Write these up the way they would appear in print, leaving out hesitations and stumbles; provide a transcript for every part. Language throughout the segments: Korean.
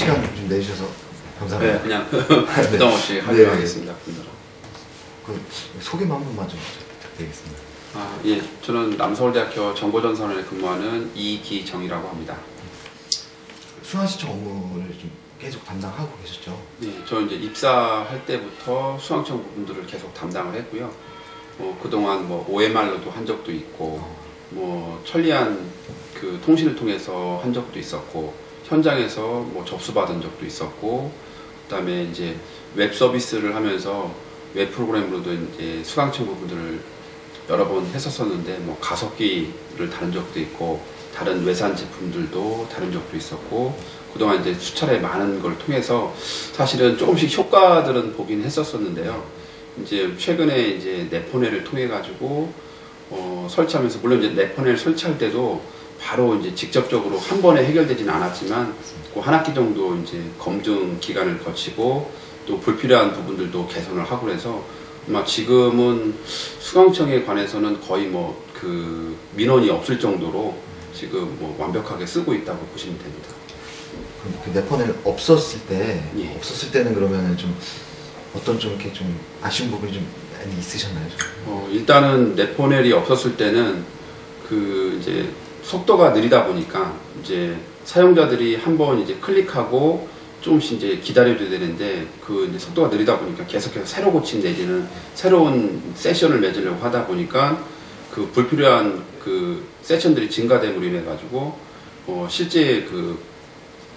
시간 좀 내주셔서 감사합니다. 네, 그냥 부담 없이 하도록 하겠습니다. 그 소개만 한 번만 좀 부탁드리겠습니다. 예, 저는 남서울대학교 정보전산원에 근무하는 이기정이라고 합니다. 수강신청 업무를 좀 계속 담당하고 계셨죠? 네, 저 이제 입사할 때부터 수강청 부분들을 계속 담당을 했고요. 그동안 뭐 OMR로도 한 적도 있고, 뭐 천리안 그 통신을 통해서 한 적도 있었고, 현장에서 뭐 접수받은 적도 있었고, 그다음에 이제 웹 서비스를 하면서 웹 프로그램으로도 이제 수강청 부분들을 여러 번 했었었는데, 뭐 가속기를 다룬 적도 있고, 다른 외산 제품들도 다룬 적도 있었고, 그동안 이제 수차례 많은 걸 통해서 사실은 조금씩 효과들은 보긴 했었었는데요. 이제 최근에 이제 네포넬을 통해 가지고 설치하면서, 물론 이제 네포넬 설치할 때도 바로 이제 직접적으로 한 번에 해결되지는 않았지만 그 한 학기 정도 이제 검증 기간을 거치고 또 불필요한 부분들도 개선을 하고 그래서 아마 지금은 수강청에 관해서는 거의 뭐 그 민원이 없을 정도로 지금 뭐 완벽하게 쓰고 있다고 보시면 됩니다. 그럼 그 네포넬 없었을 때, 예. 없었을 때는 그러면은 좀 어떤 좀 이렇게 좀 아쉬운 부분이 좀 많이 있으셨나요? 일단은 네포넬이 없었을 때는 그 이제 속도가 느리다 보니까 이제 사용자들이 한번 이제 클릭하고 조금씩 이제 기다려줘야 되는데 그 이제 속도가 느리다 보니까 계속해서 새로 고침 내지는 새로운 세션을 맺으려고 하다 보니까 그 불필요한 그 세션들이 증가됨으로 인해 가지고 실제 그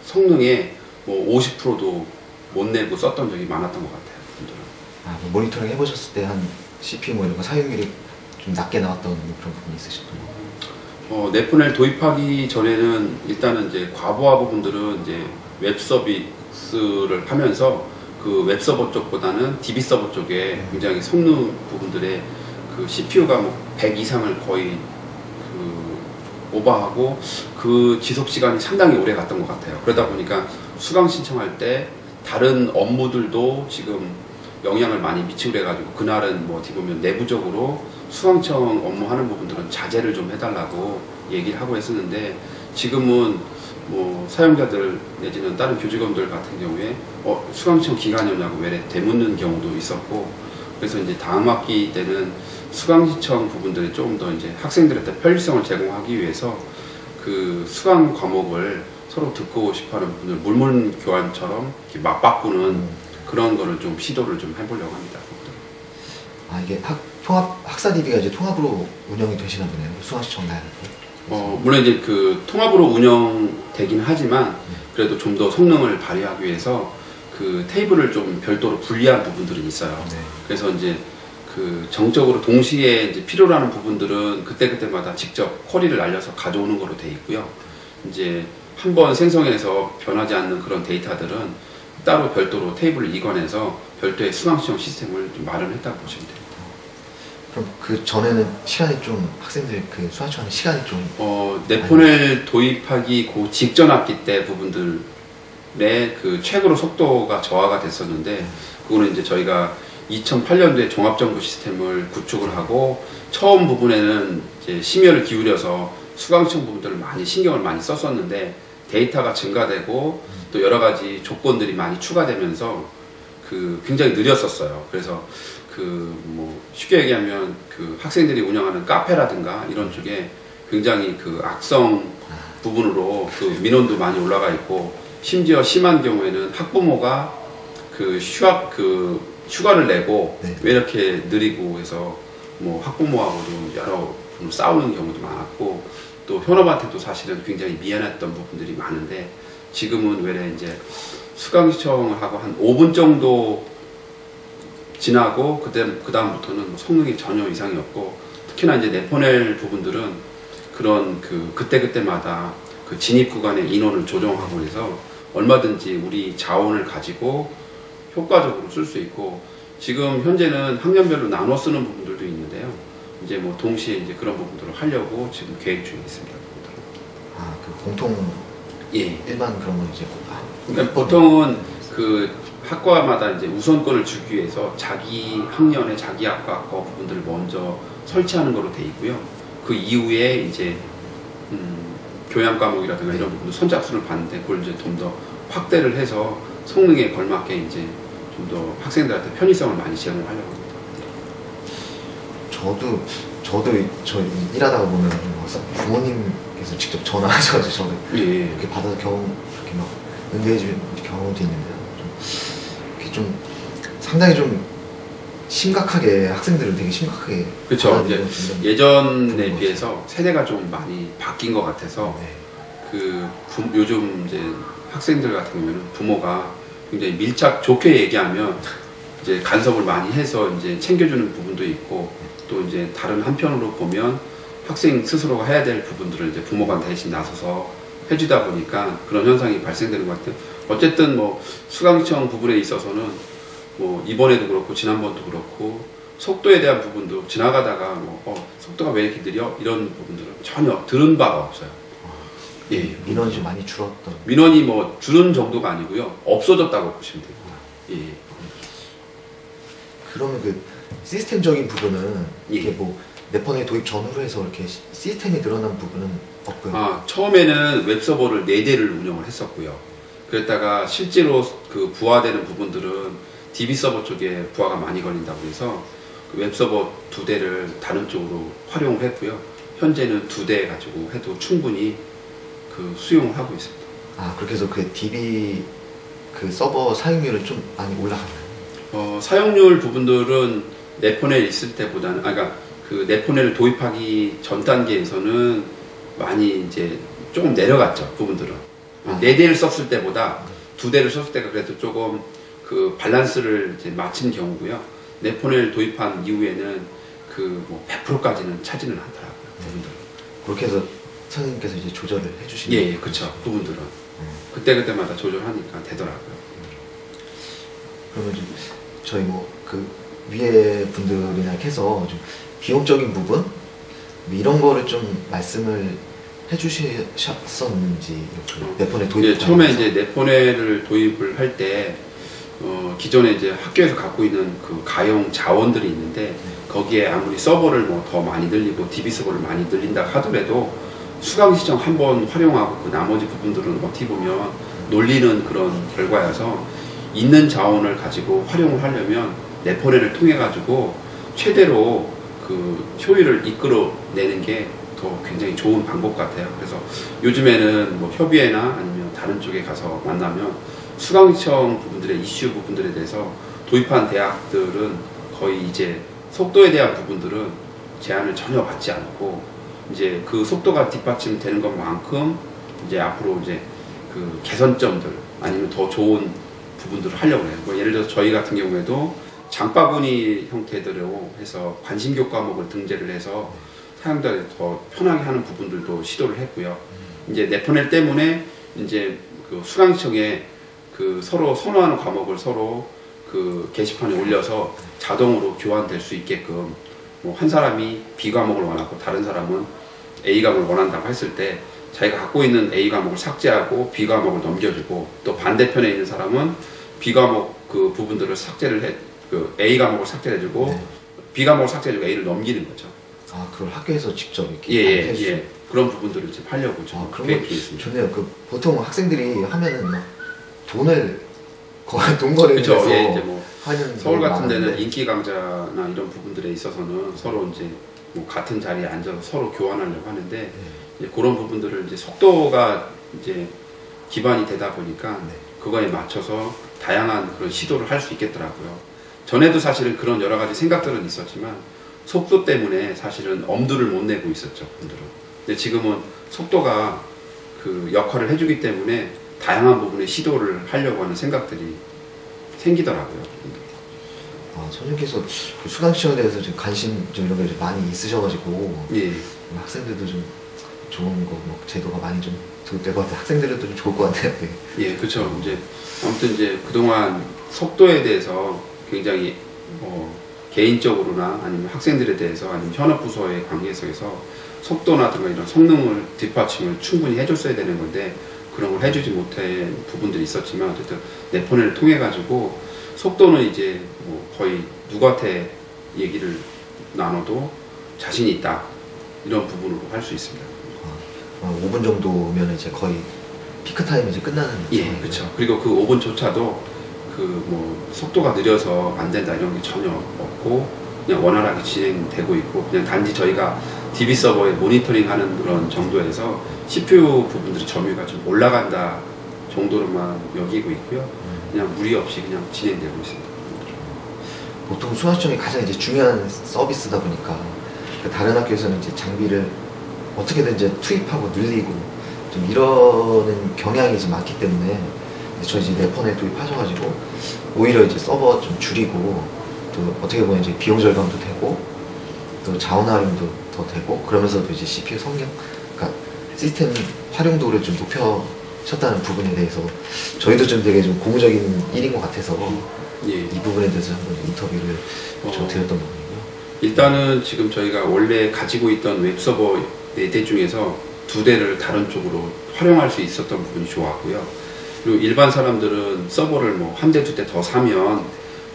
성능에 뭐 50%도 못 내고 썼던 적이 많았던 것 같아요. 뭐 모니터링 해보셨을 때 한 CPU 뭐 이런 거 사용률이 좀 낮게 나왔던 그런 부분이 있으셨나요? 네포넬 도입하기 전에는 일단은 이제 과부하 부분들은 이제 웹 서비스를 하면서 그 웹 서버 쪽보다는 DB 서버 쪽에 굉장히 성능 부분들에 그 CPU가 뭐 100 이상을 거의 그 오버하고 그 지속 시간이 상당히 오래 갔던 것 같아요. 그러다 보니까 수강 신청할 때 다른 업무들도 지금 영향을 많이 미치고 그래가지고 그날은 뭐 어떻게 보면 내부적으로 수강청 업무하는 부분들은 자제를 좀 해달라고 얘기를 하고 했었는데 지금은 뭐 사용자들 내지는 다른 교직원들 같은 경우에 수강청 기간이냐고 왜 되묻는 경우도 있었고 그래서 이제 다음 학기 때는 수강 신청 부분들이 조금 더 이제 학생들한테 편리성을 제공하기 위해서 그 수강 과목을 서로 듣고 싶어하는 분들 물문 교환처럼 맞바꾸는 그런 거를 좀 시도를 좀 해보려고 합니다. 이게 통합 학사 DB가 이제 통합으로 운영이 되시나 보네요. 수강신청 나야 물론 이제 그 통합으로 운영되긴 하지만 그래도 좀 더 성능을 발휘하기 위해서 그 테이블을 좀 별도로 분리한 부분들은 있어요. 네. 그래서 이제 그 정적으로 동시에 이제 필요로 하는 부분들은 그때그때마다 직접 쿼리를 날려서 가져오는 거로 돼 있고요. 이제 한번 생성해서 변하지 않는 그런 데이터들은 따로 별도로 테이블을 이관해서 별도의 수강신청 시스템을 좀 마련했다고 보시면 됩니다. 그럼 그 전에는 시간이 좀 학생들 그 수강신청하는 시간이 좀 네포넬 도입하기 그 직전 학기 때 부분들의 그 최고로 속도가 저하가 됐었는데 그거는 이제 저희가 2008년도에 종합정보 시스템을 구축을 하고 처음 부분에는 이제 심혈을 기울여서 수강신청 부분들을 많이 신경을 많이 썼었는데 데이터가 증가되고 또 여러 가지 조건들이 많이 추가되면서 그 굉장히 느렸었어요. 그래서 그 뭐 쉽게 얘기하면 그 학생들이 운영하는 카페라든가 이런 쪽에 굉장히 그 악성 부분으로 그 민원도 많이 올라가 있고 심지어 심한 경우에는 학부모가 그 휴가를 내고 네. 왜 이렇게 느리고 해서 뭐 학부모하고도 여러 분 싸우는 경우도 많았고 또 현업한테도 사실은 굉장히 미안했던 부분들이 많은데 지금은 왜 이제 수강 신청을 하고 한 5분 정도 지나고 그 다음부터는 뭐 성능이 전혀 이상이 없고 특히나 이제 네포넬 부분들은 그런 그 그때마다 그 진입 구간의 인원을 조정하고 해서 얼마든지 우리 자원을 가지고 효과적으로 쓸 수 있고 지금 현재는 학년별로 나눠 쓰는 부분들도 있는데요. 이제 뭐 동시에 이제 그런 부분들을 하려고 지금 계획 중에 있습니다. 그 공통 일반 그런 건 이제 그러니까 보통은 그 학과마다 이제 우선권을 주기 위해서 자기 학년에 자기 학과 부분들을 먼저 설치하는 거로 돼 있고요. 그 이후에 이제 교양 과목이라든가 이런 부분도 선착순을 받는데 그걸 이제 좀 더 확대를 해서 성능에 걸맞게 이제 좀 더 학생들한테 편의성을 많이 제공하려고 합니다. 저도 저 일하다가 보면 뭐 부모님께서 직접 전화하셔가지고 저도 예. 이렇게 받아서 이렇게 막 응대해 준 경우도 있는데 이렇게 좀 상당히 좀 심각하게 학생들을 되게 심각하게 그렇죠. 받아들이고 이제 좀 예전에 그런 비해서 세대가 좀 많이 바뀐 것 같아서 네. 요즘 이제 학생들 같은 경우에는 부모가 굉장히 밀착 좋게 얘기하면 이제 간섭을 많이 해서 이제 챙겨주는 부분도 있고 또 이제 다른 한편으로 보면 학생 스스로가 해야 될 부분들을 이제 부모가 대신 나서서 해주다 보니까 그런 현상이 발생되는 것 같아요. 어쨌든 뭐 수강시청 부분에 있어서는 뭐 이번에도 그렇고 지난번도 그렇고 속도에 대한 부분도 지나가다가 뭐 속도가 왜 이렇게 느려? 이런 부분들은 전혀 들은 바가 없어요. 예. 민원이 좀 많이 줄었던. 민원이 뭐 줄은 정도가 아니고요. 없어졌다고 보시면 됩니다. 예. 그러면 그 시스템적인 부분은 예. 이게 뭐 네펀에 도입 전후로 해서 이렇게 시스템이 늘어난 부분은 없고요. 처음에는 웹서버를 4대를 운영을 했었고요. 그랬다가 실제로 그 부하되는 부분들은 DB 서버 쪽에 부하가 많이 걸린다고 해서 그 웹서버 2대를 다른 쪽으로 활용을 했고요. 현재는 2대 가지고 해도 충분히 그 수용을 하고 있습니다. 그렇게 해서 그 DB 그 서버 사용률은 좀 많이 올라갔나요? 사용률 부분들은 네폰에 있을 때보다는, 그러니까 그 네폰을 도입하기 전 단계에서는 많이 이제 조금 내려갔죠, 부분들은. 4대를 썼을 때보다 2대를 썼을 때가 그래도 조금 그 밸런스를 이제 맞춘 경우고요. 네폰을 도입한 이후에는 그 뭐 100%까지는 차지는 않더라고요, 부분들은. 그렇게 해서 선생님께서 이제 조절을 해주시는. 예, 그렇죠. 부분들은 그때마다 조절하니까 되더라고요. 그러면 좀 저희 뭐 그 위에 분들이나 해서 좀 비용적인 부분 뭐 이런 거를 좀 말씀을 해주셨었는지 이렇게 네폰에 도입. 예, 처음에 이제 네폰을 도입을 할 때 기존에 이제 학교에서 갖고 있는 그 가용 자원들이 있는데 거기에 아무리 서버를 뭐 더 많이 늘리고 DB 서버를 많이 늘린다 하더라도 수강시청 한번 활용하고 그 나머지 부분들은 어떻게 보면 놀리는 그런 결과여서 있는 자원을 가지고 활용을 하려면 네포네를 통해 가지고 최대로 그 효율을 이끌어내는 게 더 굉장히 좋은 방법 같아요. 그래서 요즘에는 뭐 협의회나 아니면 다른 쪽에 가서 만나면 수강시청 부분들의 이슈 부분들에 대해서 도입한 대학들은 거의 이제 속도에 대한 부분들은 제한을 전혀 받지 않고 이제 그 속도가 뒷받침되는 것만큼 이제 앞으로 이제 그 개선점들 아니면 더 좋은 부분들을 하려고 해요. 뭐 예를 들어서 저희 같은 경우에도 장바구니 형태대로 해서 관심교 과목을 등재를 해서 사용자들이 더 편하게 하는 부분들도 시도를 했고요. 이제 네포넬 때문에 이제 그 수강시청에 그 서로 선호하는 과목을 서로 그 게시판에 올려서 자동으로 교환될 수 있게끔 뭐 한 사람이 B 과목을 원하고 다른 사람은 A 과목을 원한다고 했을 때 자기가 갖고 있는 A 과목을 삭제하고 B 과목을 넘겨주고 또 반대편에 있는 사람은 B 과목 그 부분들을 삭제를 해, 그 A 과목을 삭제해주고 네. B 과목을 삭제해주고 A를 넘기는 거죠. 그걸 학교에서 직접 이렇게 예. 그런 부분들을 이제 하려고 좀 그런 계획이 거 있습니다. 좋네요. 그 보통 학생들이 하면은 막 돈을 돈 거래를 그렇죠. 해서 예, 이제 뭐 하는 서울 같은 데는 많은데. 인기 강좌나 이런 부분들에 있어서는 서로 이제 뭐 같은 자리에 앉아서 서로 교환하려고 하는데 네. 이제 그런 부분들을 이제 속도가 이제 기반이 되다 보니까 네. 그거에 맞춰서 다양한 그런 시도를 할 수 있겠더라고요. 전에도 사실은 그런 여러 가지 생각들은 있었지만 속도 때문에 사실은 엄두를 못 내고 있었죠, 분들은. 근데 지금은 속도가 그 역할을 해주기 때문에 다양한 부분에 시도를 하려고 하는 생각들이 생기더라고요. 선생님께서 그 수강시청에 대해서 좀 관심 좀 이런 게 좀 많이 있으셔가지고 예. 학생들도 좀 좋은 거 뭐 제도가 많이 좀 될 것 같아요. 학생들도 좀 좋을 것 같아요. 네. 예, 그렇죠. 이제 아무튼 이제 그동안 속도에 대해서 굉장히 개인적으로나 아니면 학생들에 대해서 아니면 현업부서의 관계에서 속도나든가 이런 성능을 뒷받침을 충분히 해줬어야 되는 건데 그런 걸 해주지 못한 부분들이 있었지만 어쨌든 네폰을 통해 가지고 속도는 이제 뭐 거의 누구한테 얘기를 나눠도 자신이 있다 이런 부분으로 할 수 있습니다. 5분 정도면 이제 거의 피크 타임이 이제 끝나는. 예, 그렇죠. 그리고 그 5분조차도 그 뭐 속도가 느려서 안 된다 이런 게 전혀 없고 그냥 원활하게 진행되고 있고 그냥 단지 저희가 DB 서버에 모니터링하는 그런 정도에서 CPU 부분들이 점유가 좀 올라간다 정도로만 여기고 있고요. 그냥 무리 없이 그냥 진행되고 있습니다. 보통 수학청이 가장 이제 중요한 서비스다 보니까 다른 학교에서는 이제 장비를 어떻게든 이제 투입하고 늘리고 좀 이러는 경향이 좀 많기 때문에 저희 이제 네폰에 도입하셔가지고 오히려 이제 서버 좀 줄이고 또 어떻게 보면 이제 비용 절감도 되고 또 자원 활용도 더 되고 그러면서도 이제 CPU 성능, 그러니까 시스템 활용도를 좀 높여셨다는 부분에 대해서 저희도 좀 되게 좀 고무적인 일인 것 같아서 예. 이 부분에 대해서 한번 인터뷰를 좀 드렸던 부분이고요. 일단은 지금 저희가 원래 가지고 있던 웹서버 4대 중에서 2대를 다른 쪽으로 활용할 수 있었던 부분이 좋았고요. 그리고 일반 사람들은 서버를 뭐 1대, 2대 더 사면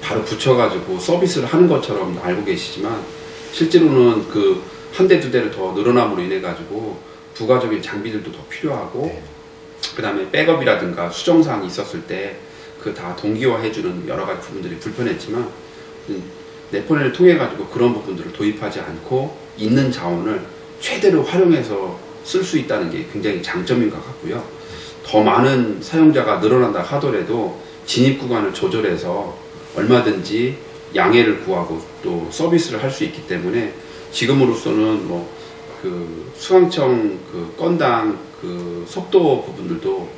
바로 붙여가지고 서비스를 하는 것처럼 알고 계시지만 실제로는 그 1대, 2대를 더 늘어남으로 인해 가지고 부가적인 장비들도 더 필요하고 네. 그 다음에 백업이라든가 수정사항이 있었을 때 그 다 동기화해주는 여러 가지 부분들이 불편했지만 네폰을 통해 가지고 그런 부분들을 도입하지 않고 있는 자원을 최대로 활용해서 쓸 수 있다는 게 굉장히 장점인 것 같고요. 더 많은 사용자가 늘어난다 하더라도 진입 구간을 조절해서 얼마든지 양해를 구하고 또 서비스를 할 수 있기 때문에 지금으로서는 뭐 그 수강청 그 건당 그 속도 부분들도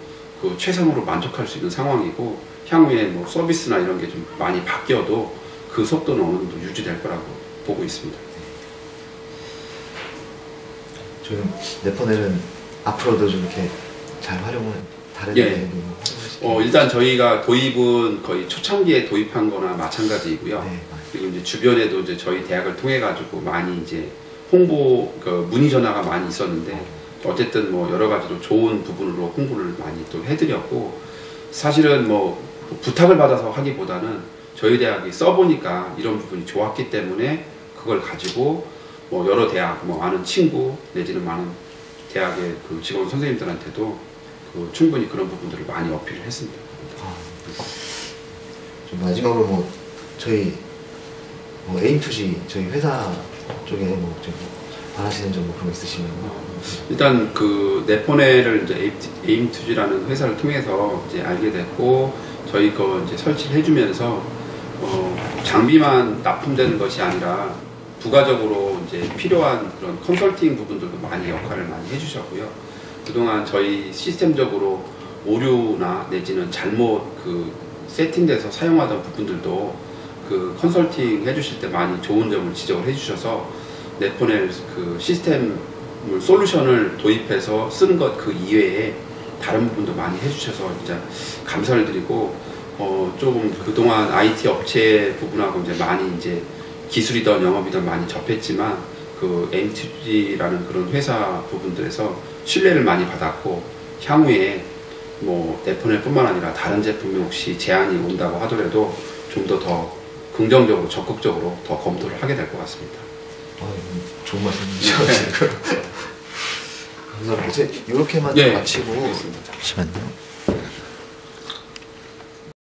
그 최상으로 만족할 수 있는 상황이고 향후에 뭐 서비스나 이런 게 좀 많이 바뀌어도 그 속도는 어느 정도 유지될 거라고 보고 있습니다. 지금 네폰에는 앞으로도 좀 이렇게 잘 활용을 다른 예. 데에도 활용하시고 일단 저희가 도입은 거의 초창기에 도입한 거나 마찬가지이고요. 네, 그리고 이제 주변에도 이제 저희 대학을 통해 가지고 많이 이제 홍보 그 문의 전화가 많이 있었는데 어쨌든 뭐 여러 가지로 좋은 부분으로 홍보를 많이 또 해드렸고 사실은 뭐 부탁을 받아서 하기보다는 저희 대학이 써보니까 이런 부분이 좋았기 때문에 그걸 가지고 뭐 여러 대학 뭐 아는 친구 내지는 많은 대학의 그 직원 선생님들한테도 그 충분히 그런 부분들을 많이 어필을 했습니다. 좀 마지막으로 뭐 저희 뭐 에임2G 저희 회사 쪽에 뭐좀 바라시는 점 뭐 그런 거 있으시면 일단 그 네포네를 이제 에임2G라는 회사를 통해서 이제 알게 됐고 저희 거 이제 설치를 해주면서 장비만 납품되는 것이 아니라 부가적으로 이제 필요한 그런 컨설팅 부분들도 많이 역할을 많이 해주셨고요. 그동안 저희 시스템적으로 오류나 내지는 잘못 그 세팅돼서 사용하던 부분들도 그 컨설팅 해주실 때 많이 좋은 점을 지적을 해주셔서 네포넬 그 시스템 솔루션을 도입해서 쓰는 것 그 이외에 다른 부분도 많이 해주셔서 진짜 감사를 드리고 조금 그동안 IT 업체 부분하고 이제 많이 이제 기술이든 영업이든 많이 접했지만 그 에임2G라는 그런 회사 부분들에서 신뢰를 많이 받았고 향후에 뭐 네포넬뿐만 아니라 다른 제품이 혹시 제안이 온다고 하더라도 좀 더 긍정적으로 적극적으로 더 검토를 하게 될 것 같습니다. 좋은 말씀이죠. 감사합니다. 이제 이렇게만 네, 마치고 알겠습니다. 잠시만요.